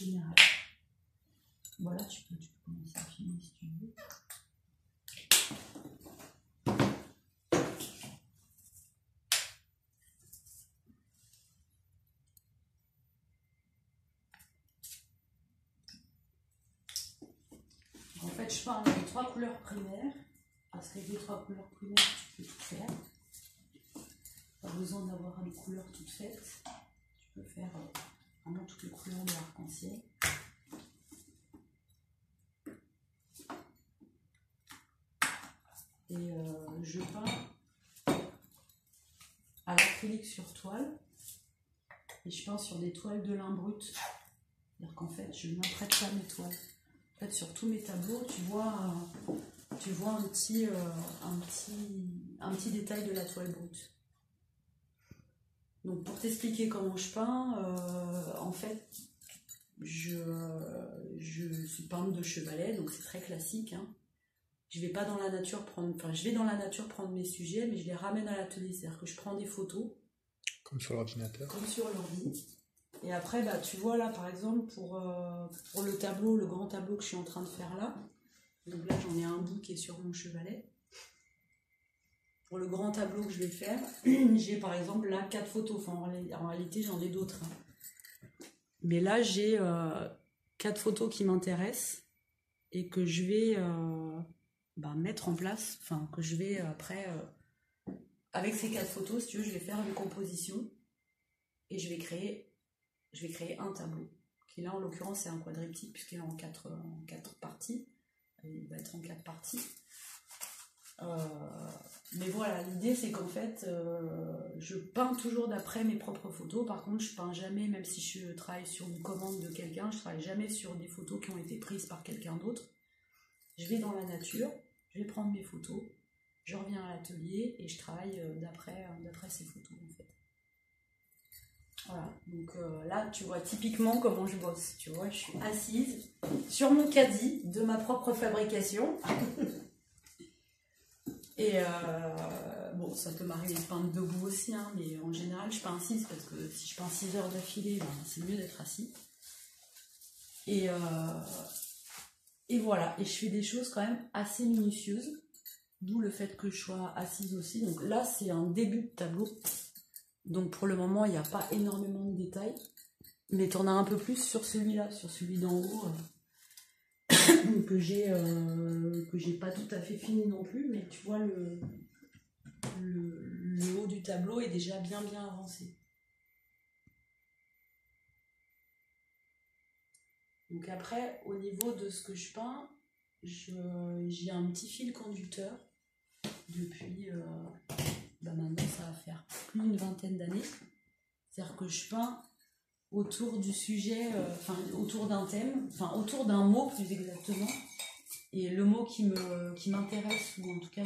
général. Voilà, tu peux commencer à filmer si tu veux. En fait, je parle des 3 couleurs primaires, parce qu'avec les 3 couleurs primaires, tu peux tout faire. Pas besoin d'avoir une couleur toute faite. Tu peux faire vraiment toutes les couleurs de l'arc-en-ciel. Et je peins à l'acrylique sur toile. Et je peins sur des toiles de lin brut. C'est-à-dire qu'en fait, je n'apprête pas mes toiles. En fait, sur tous mes tableaux, tu vois un petit détail de la toile brute. Donc pour t'expliquer comment je peins, en fait, je suis peinte de chevalet, donc c'est très classique. Hein. Je vais pas dans la nature prendre, enfin je vais dans la nature prendre mes sujets, mais je les ramène à l'atelier, c'est-à-dire que je prends des photos. Comme sur l'ordinateur. Comme sur l'ordi. Et après, bah, tu vois là, par exemple, pour le tableau, le grand tableau que je suis en train de faire là, donc là j'en ai un bout qui est sur mon chevalet. Pour le grand tableau que je vais faire, j'ai par exemple là 4 photos, enfin en réalité j'en ai d'autres. Hein. Mais là j'ai 4 photos qui m'intéressent et que je vais mettre en place, enfin que je vais après, avec ces 4 photos, si tu veux, je vais faire une composition et je vais créer un tableau. Qui là en l'occurrence c'est un quadriptyque puisqu'il est en 4 parties, il va être en 4 parties. Mais voilà, l'idée c'est qu'en fait je peins toujours d'après mes propres photos. Par contre je peins jamais, même si je travaille sur une commande de quelqu'un, je travaille jamais sur des photos qui ont été prises par quelqu'un d'autre. Je vais dans la nature, je vais prendre mes photos, je reviens à l'atelier et je travaille d'après ces photos en fait. Voilà, donc là tu vois typiquement comment je bosse, tu vois, je suis assise sur mon caddie de ma propre fabrication. Et bon, ça peut m'arriver de peindre debout aussi, hein, mais en général je peins assise parce que si je peins 6 heures d'affilée, ben, c'est mieux d'être assis. Et voilà, et je fais des choses quand même assez minutieuses, d'où le fait que je sois assise aussi. Donc là c'est un début de tableau, donc pour le moment il n'y a pas énormément de détails, mais tu en as un peu plus sur celui-là, sur celui d'en haut. Que j'ai pas tout à fait fini non plus, mais tu vois le haut du tableau est déjà bien avancé. Donc après, au niveau de ce que je peins, j'ai un petit fil conducteur depuis maintenant ça va faire plus d'une 20aine d'années. C'est-à-dire que je peins autour du sujet, autour d'un thème, autour d'un mot plus exactement. Et le mot qui m'intéresse, ou en tout cas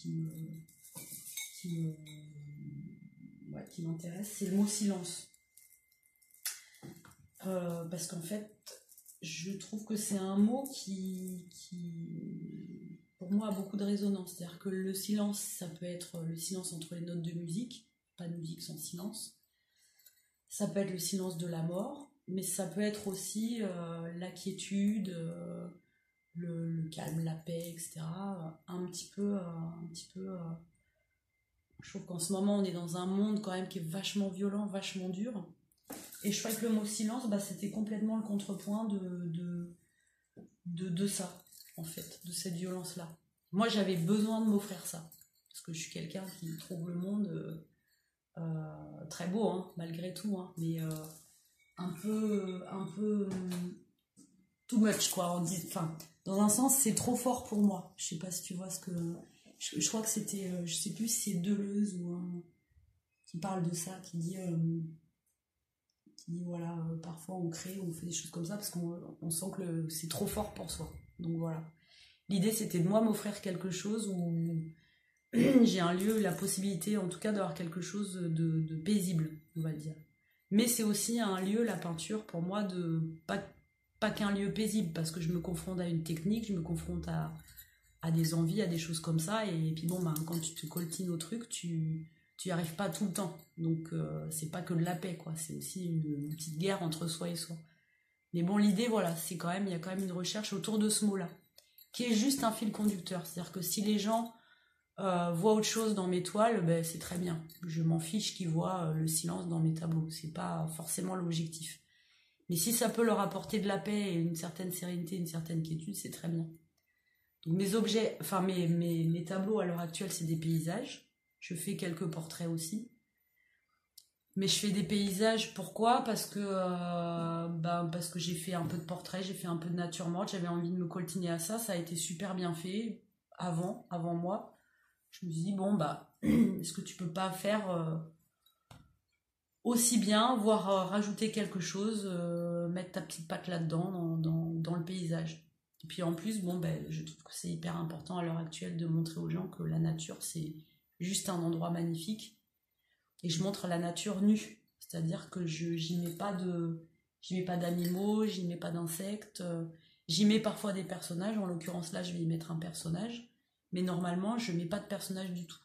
qui m'intéresse, c'est le mot silence. Parce qu'en fait, je trouve que c'est un mot qui, pour moi, a beaucoup de résonance. C'est-à-dire que le silence, ça peut être le silence entre les notes de musique, pas de musique sans silence. Ça peut être le silence de la mort, mais ça peut être aussi la quiétude, le calme, la paix, etc. Un petit peu, je trouve qu'en ce moment on est dans un monde quand même qui est vachement violent, vachement dur, et je crois que le mot silence, c'était complètement le contrepoint de ça, en fait, de cette violence là. Moi j'avais besoin de m'offrir ça parce que je suis quelqu'un qui trouve le monde très beau, hein, malgré tout, hein, mais un peu too much, quoi. Dans un sens, c'est trop fort pour moi. Je sais pas si tu vois ce que... Je crois que c'était... je sais plus si c'est Deleuze ou qui parle de ça, qui dit voilà, parfois on crée, on fait des choses comme ça parce qu'on sent que c'est trop fort pour soi. Donc voilà. L'idée, c'était de moi m'offrir quelque chose où j'ai un lieu, la possibilité en tout cas d'avoir quelque chose de paisible, on va dire. Mais c'est aussi un lieu, la peinture, pour moi, pas qu'un lieu paisible, parce que je me confronte à une technique, je me confronte à des envies, à des choses comme ça, et puis bon, quand tu te coltines au truc, tu y arrives pas tout le temps. Donc c'est pas que de la paix, quoi, c'est aussi une petite guerre entre soi et soi. Mais bon, l'idée, voilà, c'est quand même, il y a quand même une recherche autour de ce mot-là, qui est juste un fil conducteur. C'est-à-dire que si les gens voient autre chose dans mes toiles, ben, c'est très bien. Je m'en fiche qu'ils voient le silence dans mes tableaux. C'est pas forcément l'objectif. Mais si ça peut leur apporter de la paix et une certaine sérénité, une certaine quiétude, c'est très bien. Donc mes objets, enfin mes tableaux à l'heure actuelle, c'est des paysages. Je fais quelques portraits aussi. Mais je fais des paysages, pourquoi? Parce que j'ai fait un peu de portraits, j'ai fait un peu de nature morte, j'avais envie de me coltiner à ça, ça a été super bien fait avant moi. Je me suis dit, bon, est-ce que tu peux pas faire aussi bien, voire rajouter quelque chose, mettre ta petite patte là-dedans, dans le paysage. Et puis en plus, je trouve que c'est hyper important à l'heure actuelle de montrer aux gens que la nature, c'est juste un endroit magnifique. Et je montre la nature nue. C'est-à-dire que j'y mets pas d'animaux, j'y mets pas d'insectes, j'y mets parfois des personnages. En l'occurrence, là, je vais y mettre un personnage. Mais normalement, je mets pas de personnage du tout.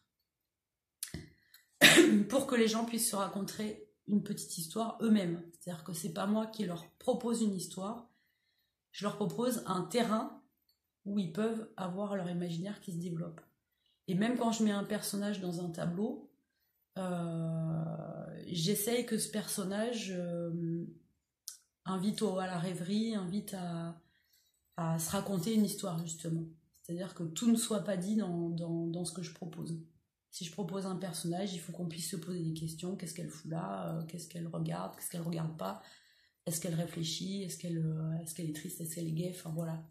Pour que les gens puissent se raconter une petite histoire eux-mêmes. C'est-à-dire que c'est pas moi qui leur propose une histoire, je leur propose un terrain où ils peuvent avoir leur imaginaire qui se développe. Et même quand je mets un personnage dans un tableau, j'essaye que ce personnage invite à la rêverie, invite à se raconter une histoire justement. C'est-à-dire que tout ne soit pas dit dans ce que je propose. Si je propose un personnage, il faut qu'on puisse se poser des questions. Qu'est-ce qu'elle fout là? Qu'est-ce qu'elle regarde? Qu'est-ce qu'elle regarde pas? Est-ce qu'elle réfléchit? Est-ce qu'elle est triste? Est-ce qu'elle est gaie? Enfin voilà.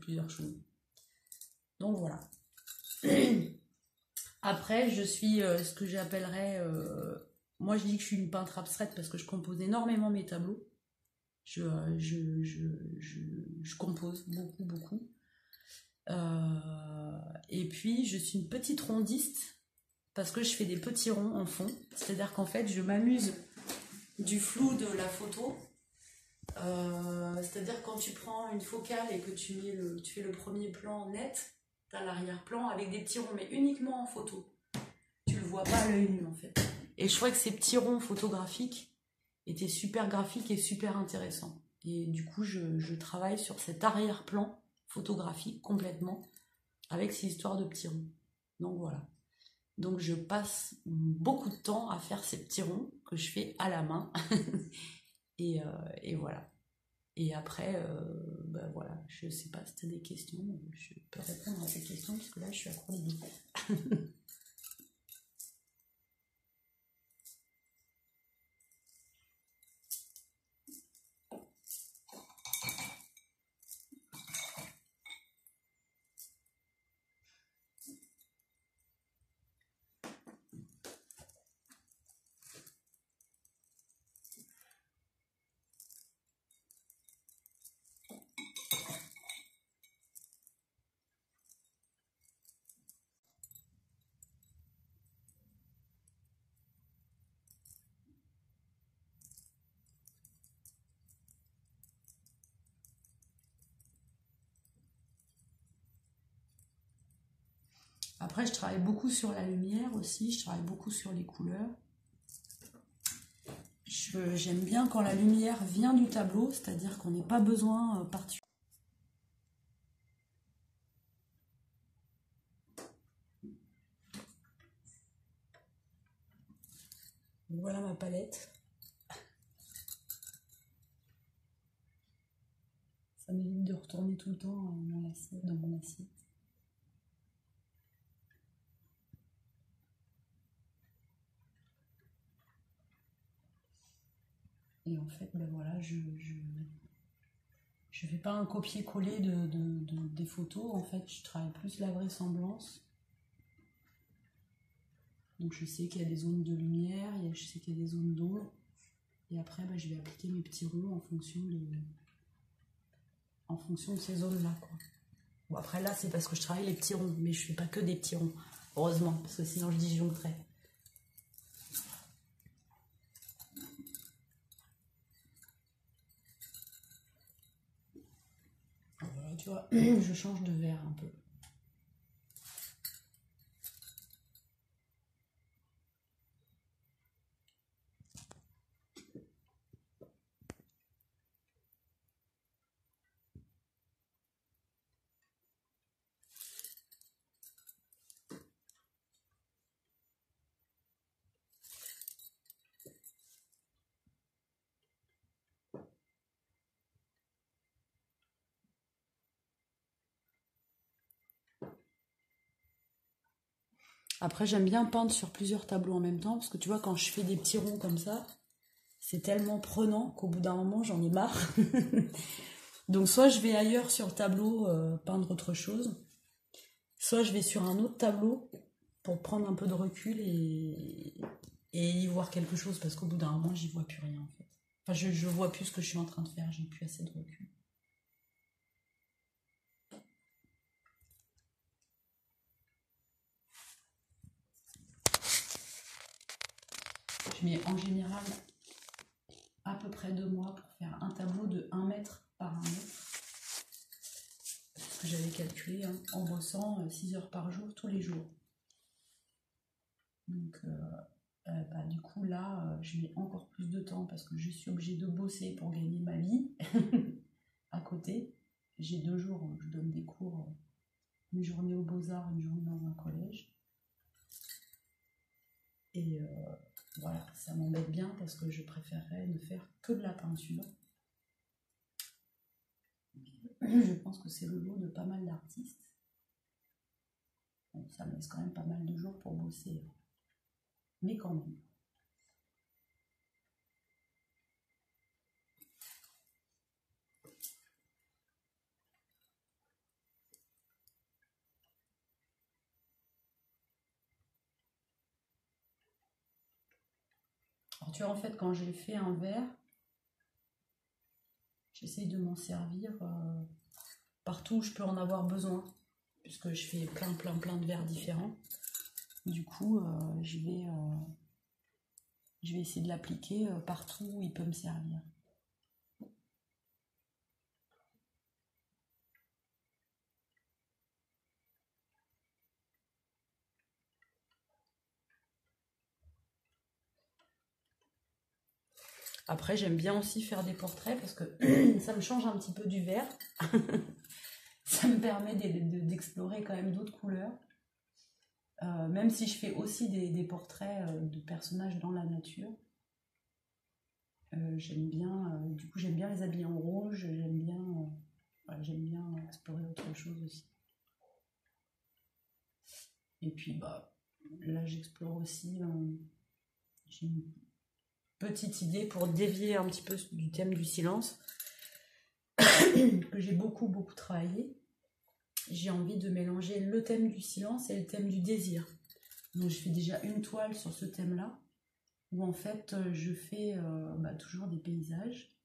Plusieurs choses. Donc voilà. Après, je suis ce que j'appellerais... moi, je dis que je suis une peintre abstraite parce que je compose énormément mes tableaux. Je compose beaucoup. Et puis je suis une petite rondiste parce que je fais des petits ronds en fond, c'est-à-dire qu'en fait je m'amuse du flou de la photo, c'est-à-dire quand tu prends une focale et que tu fais le premier plan net, tu as l'arrière-plan avec des petits ronds, mais uniquement en photo, tu le vois pas à l'œil nu en fait. Et je trouvais que ces petits ronds photographiques étaient super graphiques et super intéressants, et du coup je travaille sur cet arrière-plan photographique complètement avec ces histoires de petits ronds. Donc voilà. Donc je passe beaucoup de temps à faire ces petits ronds que je fais à la main. et voilà. Et après, voilà, je sais pas si tu as des questions, je peux répondre à ces questions parce que là je suis à court d'idées. Après, je travaille beaucoup sur la lumière aussi, je travaille beaucoup sur les couleurs. J'aime bien quand la lumière vient du tableau, c'est-à-dire qu'on n'a pas besoin particulièrement. Voilà ma palette. Ça m'évite de retourner tout le temps dans mon assiette. Et en fait, voilà, je fais pas un copier-coller des photos. En fait, je travaille plus la vraisemblance. Donc je sais qu'il y a des zones de lumière, je sais qu'il y a des zones d'ombre. Et après, je vais appliquer mes petits ronds en fonction de ces zones-là, quoi. Bon, après là, c'est parce que je travaille les petits ronds, mais je fais pas que des petits ronds, heureusement, parce que sinon je disjoncterais. Voilà, tu vois, je change de verre un peu. Après, j'aime bien peindre sur plusieurs tableaux en même temps, parce que tu vois, quand je fais des petits ronds comme ça, c'est tellement prenant qu'au bout d'un moment, j'en ai marre. Donc soit je vais ailleurs sur le tableau peindre autre chose, soit je vais sur un autre tableau pour prendre un peu de recul et y voir quelque chose, parce qu'au bout d'un moment, j'y vois plus rien en fait. Enfin, je vois plus ce que je suis en train de faire, j'ai plus assez de recul. Je mets en général à peu près 2 mois pour faire un tableau de 1 mètre par 1 mètre. C'est ce que j'avais calculé hein, en bossant 6 heures par jour, tous les jours. Donc, du coup, là, je mets encore plus de temps parce que je suis obligée de bosser pour gagner ma vie à côté. J'ai 2 jours où je donne des cours, une journée aux Beaux-Arts, une journée dans un collège. Et voilà, ça m'embête bien parce que je préférerais ne faire que de la peinture. Je pense que c'est le lot de pas mal d'artistes. Bon, ça me laisse quand même pas mal de jours pour bosser, mais quand même. Alors tu vois, en fait, quand j'ai fait un verre, j'essaye de m'en servir partout où je peux en avoir besoin, puisque je fais plein de verres différents. Du coup, je vais essayer de l'appliquer partout où il peut me servir. Après, j'aime bien aussi faire des portraits parce que ça me change un petit peu du verre. Ça me permet d'explorer quand même d'autres couleurs. Même si je fais aussi des portraits de personnages dans la nature. J'aime bien, du coup, j'aime bien les habiller en rouge. J'aime bien explorer autre chose aussi. Et puis, là, j'explore aussi. J'ai une petite idée pour dévier un petit peu du thème du silence que j'ai beaucoup travaillé. J'ai envie de mélanger le thème du silence et le thème du désir. Donc je fais déjà une toile sur ce thème-là, où en fait je fais toujours des paysages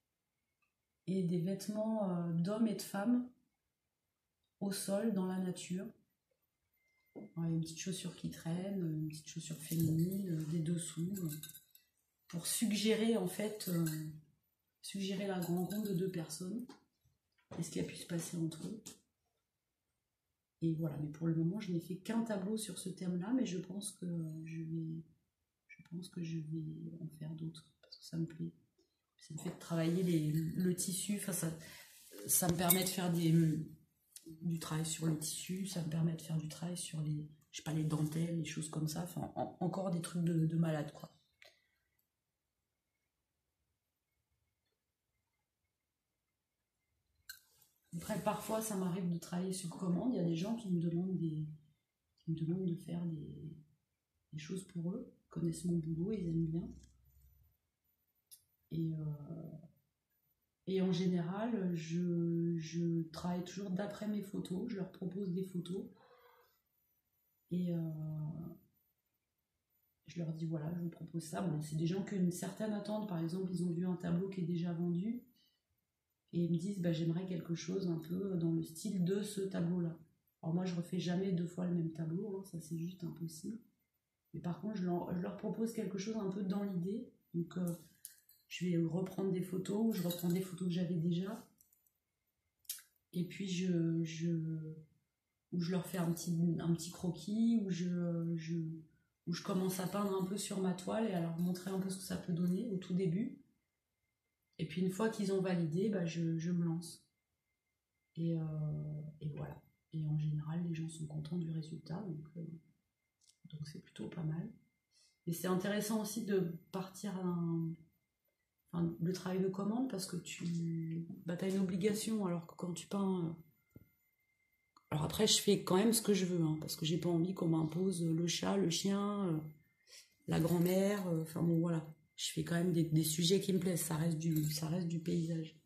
et des vêtements d'hommes et de femmes au sol, dans la nature. Une petite chaussure qui traîne, une petite chaussure féminine, des dessous, pour suggérer en fait, suggérer la rencontre de 2 personnes et ce qui a pu se passer entre eux. Et voilà, mais pour le moment, je n'ai fait qu'un tableau sur ce thème-là, mais je pense que je vais en faire d'autres, parce que ça me plaît. Ça me fait travailler le tissu, ça me permet de faire du travail sur le tissu, ça me permet de faire du travail sur les dentelles, les choses comme ça, encore des trucs de malade, quoi. Après, parfois, ça m'arrive de travailler sur commande. Il y a des gens qui me demandent de faire des choses pour eux. Ils connaissent mon boulot, ils aiment bien. Et en général, je travaille toujours d'après mes photos. Je leur propose des photos. Et je leur dis, voilà, je vous propose ça. Bon, c'est des gens qui ont une certaine attente. Par exemple, ils ont vu un tableau qui est déjà vendu. Et ils me disent, j'aimerais quelque chose un peu dans le style de ce tableau-là. Alors moi, je refais jamais 2 fois le même tableau, hein, ça c'est juste impossible. Mais par contre, je leur propose quelque chose un peu dans l'idée. Donc, je vais reprendre des photos, ou je reprends des photos que j'avais déjà. Et puis, je leur fais un petit croquis, où je commence à peindre un peu sur ma toile et à leur montrer un peu ce que ça peut donner au tout début. Et puis, une fois qu'ils ont validé, je me lance. Et voilà. Et en général, les gens sont contents du résultat, donc c'est plutôt pas mal. Et c'est intéressant aussi de partir le travail de commande, parce que tu as une obligation, alors que quand tu peins Alors après, je fais quand même ce que je veux, hein, parce que j'ai pas envie qu'on m'impose le chat, le chien, la grand-mère. Enfin bon, voilà. Je fais quand même des sujets qui me plaisent. Ça reste du paysage.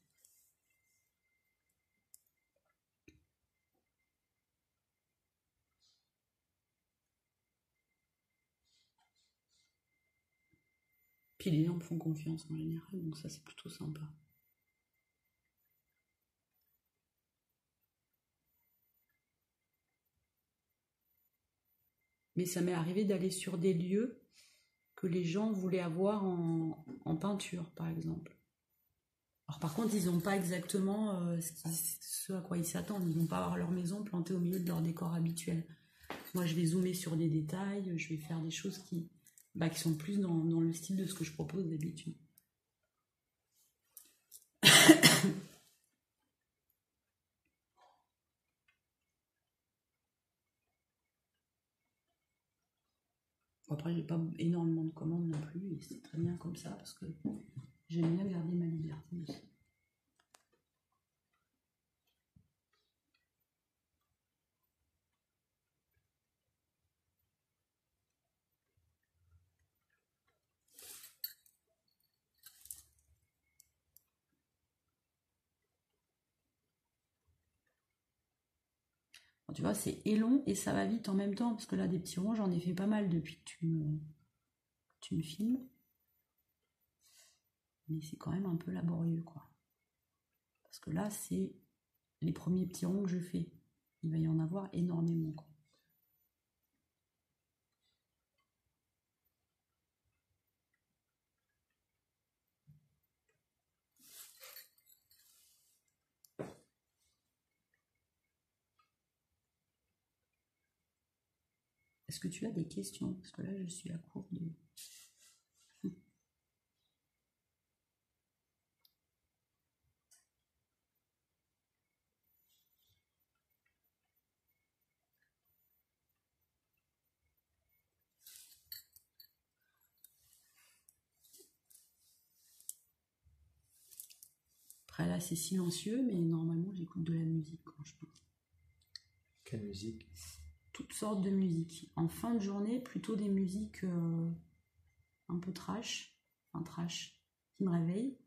Puis les gens me font confiance en général, donc ça c'est plutôt sympa. Mais ça m'est arrivé d'aller sur des lieux que les gens voulaient avoir en peinture, par exemple. Alors par contre, ils n'ont pas exactement ce à quoi ils s'attendent. Ils vont pas avoir leur maison plantée au milieu de leur décor habituel. Moi, je vais zoomer sur des détails, je vais faire des choses qui sont plus dans le style de ce que je propose d'habitude. Après, j'ai pas énormément de commandes non plus, et c'est très bien comme ça, parce que j'aime bien garder ma liberté aussi. Tu vois, c'est et long et ça va vite en même temps, parce que là, des petits ronds, j'en ai fait pas mal depuis que tu me filmes. Mais c'est quand même un peu laborieux, quoi. Parce que là, c'est les premiers petits ronds que je fais. Il va y en avoir énormément, quoi. Est-ce que tu as des questions? Parce que là, je suis à court de... Après là, c'est silencieux, mais normalement, j'écoute de la musique quand je peins. Quelle musique? Toutes sortes de musiques. En fin de journée, plutôt des musiques un peu trash, enfin trash, qui me réveillent.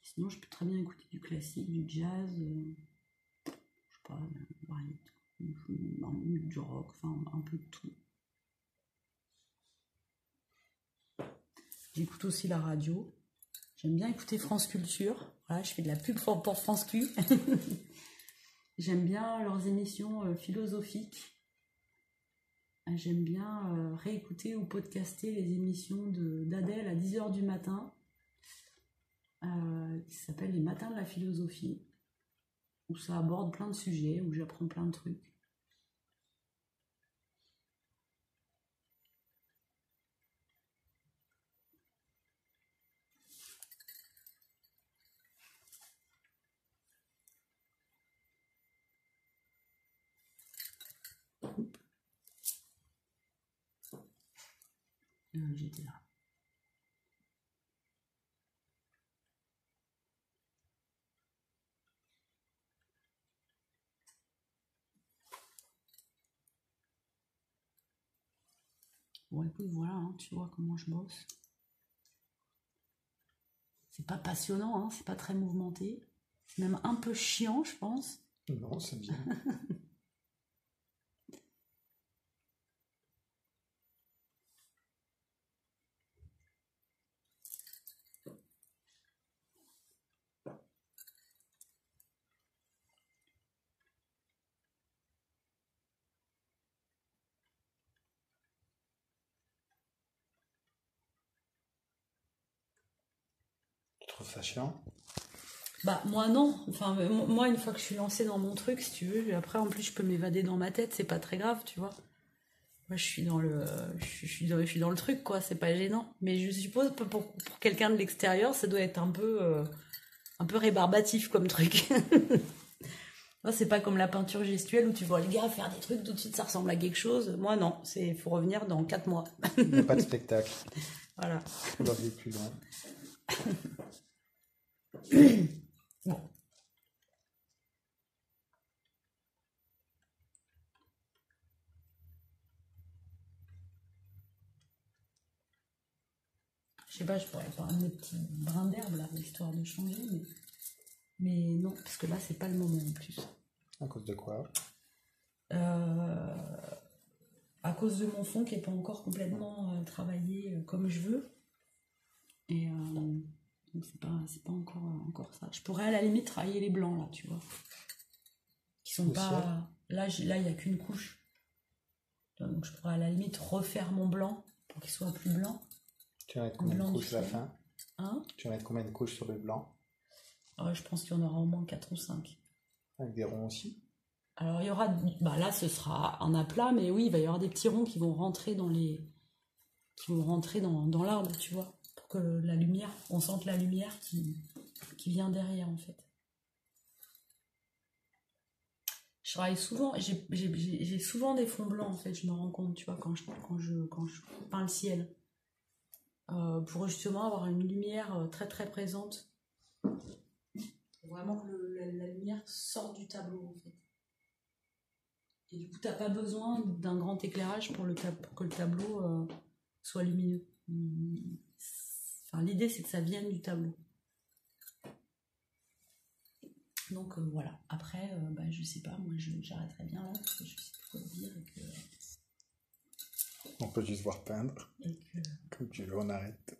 Sinon, je peux très bien écouter du classique, du jazz, je sais pas, du rock, enfin un peu de tout. J'écoute aussi la radio. J'aime bien écouter France Culture. Voilà, je fais de la pub pour France Q. J'aime bien leurs émissions philosophiques. J'aime bien réécouter ou podcaster les émissions d'Adèle à 10h du matin, qui s'appelle Les Matins de la Philosophie, où ça aborde plein de sujets, où j'apprends plein de trucs. J'étais là. Bon, écoute, voilà, hein, tu vois comment je bosse. C'est pas passionnant, hein, c'est pas très mouvementé. C'est même un peu chiant, je pense. Non, c'est bien. Tu trouves ça chiant? Bah moi non, enfin moi une fois que je suis lancée dans mon truc, si tu veux, après en plus je peux m'évader dans ma tête, c'est pas très grave, tu vois. Moi je suis dans je suis dans le truc quoi, c'est pas gênant. Mais je suppose pour quelqu'un de l'extérieur, ça doit être un peu rébarbatif comme truc. Moi c'est pas comme la peinture gestuelle où tu vois le gars faire des trucs tout de suite ça ressemble à quelque chose. Moi non, c'est faut revenir dans 4 mois. Il n'y a pas de spectacle. Voilà. On doit aller plus loin. Bon. sais pas, je pourrais prendre des petits brins d'herbe là, histoire de changer, mais non, parce que là, c'est pas le moment en plus. À cause de quoi? À cause de mon fond qui n'est pas encore complètement travaillé comme je veux. Et donc c'est pas encore ça. Je pourrais à la limite travailler les blancs là, tu vois. Qui sont Le pas. ciel. Là, il n'y a qu'une couche. Donc je pourrais à la limite refaire mon blanc pour qu'il soit plus blanc. Tu vas mettre combien de Blanc du couches à la ciel. fin? Hein? Tu vas mettre combien de couches sur le blanc? Je pense qu'il y en aura au moins 4 ou 5. Avec des ronds aussi? Alors il y aura. Bah là ce sera un aplat, mais oui, il va y avoir des petits ronds qui vont rentrer dans l'arbre, tu vois. Pour que la lumière, on sente la lumière qui vient derrière en fait. Je travaille souvent, j'ai souvent des fonds blancs en fait, je me rends compte, tu vois, quand je peins le ciel. Pour justement avoir une lumière très très présente. Pour vraiment que la lumière sorte du tableau en fait. Et du coup, t'as pas besoin d'un grand éclairage pour que le tableau soit lumineux. Enfin, l'idée c'est que ça vienne du tableau. Donc voilà. Après, je sais pas, moi j'arrêterai bien là parce que je sais plus quoi te dire On peut juste voir peindre. et que Comme tu veux, on arrête.